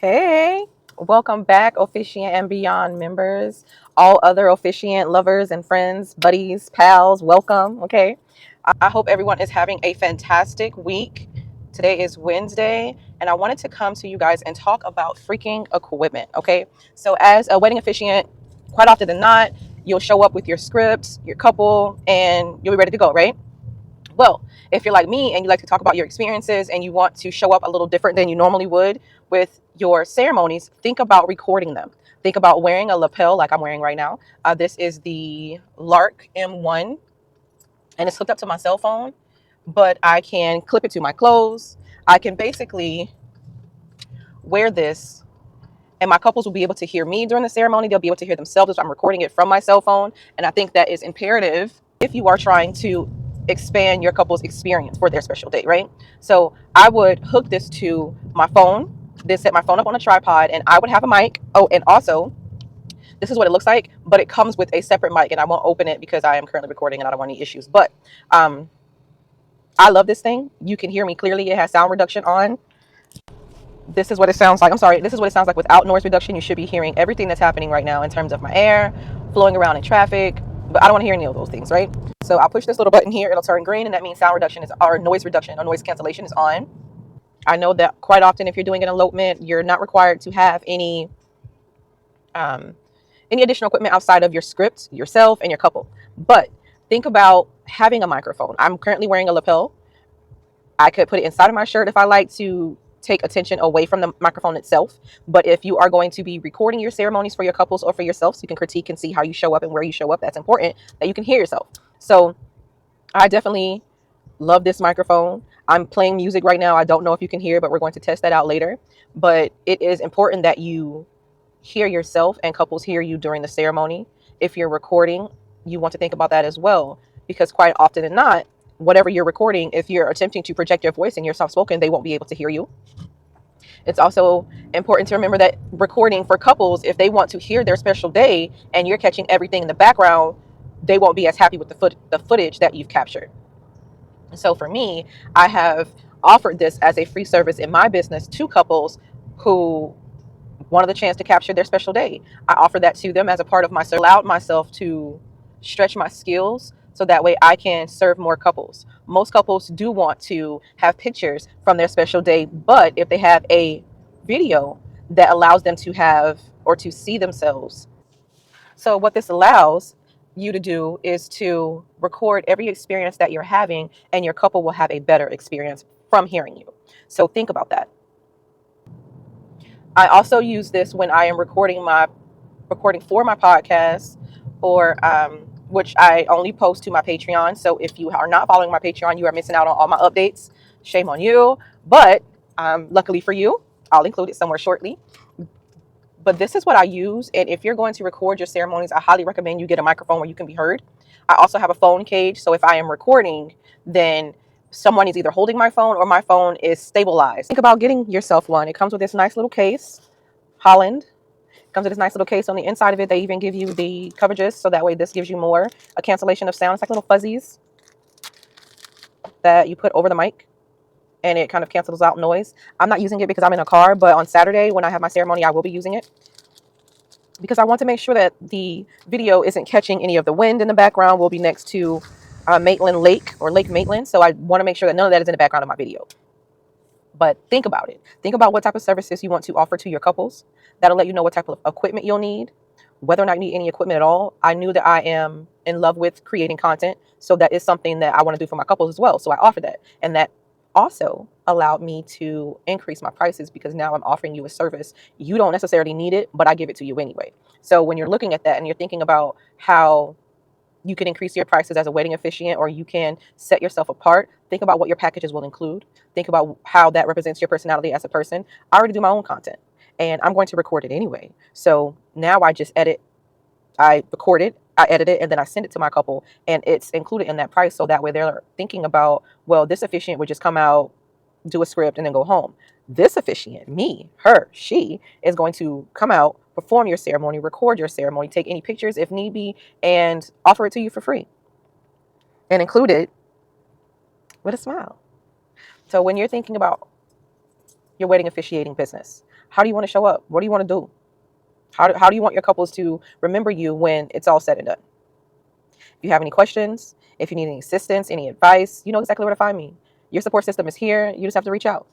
Hey, welcome back, officiant and beyond members, all other officiant lovers and friends, buddies, pals, welcome. Okay, I hope everyone is having a fantastic week. Today is Wednesday, and I wanted to come to you guys and talk about freaking equipment. Okay, so as a wedding officiant, quite often than not, you'll show up with your scripts, your couple, and you'll be ready to go, right? Well, if you're like me and you like to talk about your experiences and you want to show up a little different than you normally would with your ceremonies, think about recording them. Think about wearing a lapel like I'm wearing right now. This is the Lark M1 and it's hooked up to my cell phone, but I can clip it to my clothes. I can basically wear this and my couples will be able to hear me during the ceremony. They'll be able to hear themselves as I'm recording it from my cell phone. And I think that is imperative if you are trying to expand your couple's experience for their special date, right? So I would hook this to my phone, then set my phone up on a tripod, and I would have a mic. Oh, and also, this is what it looks like, but it comes with a separate mic, and I won't open it because I am currently recording and I don't want any issues. But um, I love this thing. You can hear me clearly. It has sound reduction on. This is what it sounds like. I'm sorry. This is what it sounds like without noise reduction. You should be hearing everything that's happening right now in terms of my air flowing around in traffic, but I don't want to hear any of those things, right? So I'll push this little button here. It'll turn green, and that means sound reduction is, or noise reduction or noise cancellation is on. I know that quite often, if you're doing an elopement, you're not required to have um, any additional equipment outside of your script, yourself, and your couple. But think about having a microphone. I'm currently wearing a lapel. I could put it inside of my shirt if I like to take attention away from the microphone itself. But if you are going to be recording your ceremonies for your couples or for yourself, so you can critique and see how you show up and where you show up, that's important that you can hear yourself. So I definitely love this microphone. I'm playing music right now. I don't know if you can hear, but we're going to test that out later. But it is important that you hear yourself and couples hear you during the ceremony. If you're recording, you want to think about that as well, because quite often than not, whatever you're recording, if you're attempting to project your voice and you're soft spoken, they won't be able to hear you. It's also important to remember that recording for couples, if they want to hear their special day and you're catching everything in the background, they won't be as happy with the footage that you've captured. So for me, I have offered this as a free service in my business to couples who wanted the chance to capture their special day. I offered that to them as a part of my service, allowed myself to stretch my skills so that way I can serve more couples. Most couples do want to have pictures from their special day, but if they have a video that allows them to have or to see themselves. So what this allows you to do is to record every experience that you're having, and your couple will have a better experience from hearing you. So think about that. I also use this when I am recording for my podcast, or which I only post to my Patreon. So if you are not following my Patreon, you are missing out on all my updates. Shame on you. But luckily for you, I'll include it somewhere shortly. But this is what I use. And if you're going to record your ceremonies, I highly recommend you get a microphone where you can be heard. I also have a phone cage. So if I am recording, then someone is either holding my phone or my phone is stabilized. Think about getting yourself one. It comes with this nice little case, Holland. Comes with this nice little case. On the inside of it, they even give you the coverages, so that way this gives you more a cancellation of sound. It's like little fuzzies that you put over the mic, and it kind of cancels out noise. I'm not using it because I'm in a car, but on Saturday when I have my ceremony, I will be using it because I want to make sure that the video isn't catching any of the wind in the background. We'll be next to Maitland Lake, or Lake Maitland, so I want to make sure that none of that is in the background of my video. But think about it. Think about what type of services you want to offer to your couples. That'll let you know what type of equipment you'll need, whether or not you need any equipment at all. I knew that I am in love with creating content, so that is something that I want to do for my couples as well. So I offer that. And that also allowed me to increase my prices, because now I'm offering you a service. You don't necessarily need it, but I give it to you anyway. So when you're looking at that and you're thinking about how you can increase your prices as a wedding officiant, or you can set yourself apart, think about what your packages will include. Think about how that represents your personality as a person. I already do my own content, and I'm going to record it anyway. So now I just I record it, I edit it, and then I send it to my couple, and it's included in that price. So that way they're thinking about, well, this officiant would just come out, do a script, and then go home. This officiant, me, her, she, is going to come out, perform your ceremony, record your ceremony, take any pictures if need be, and offer it to you for free, and include it with a smile. So when you're thinking about your wedding officiating business? How do you want to show up? What do you want to do? How do you want your couples to remember you when it's all said and done? If you have any questions, if you need any assistance, any advice, you know exactly where to find me. Your support system is here. You just have to reach out.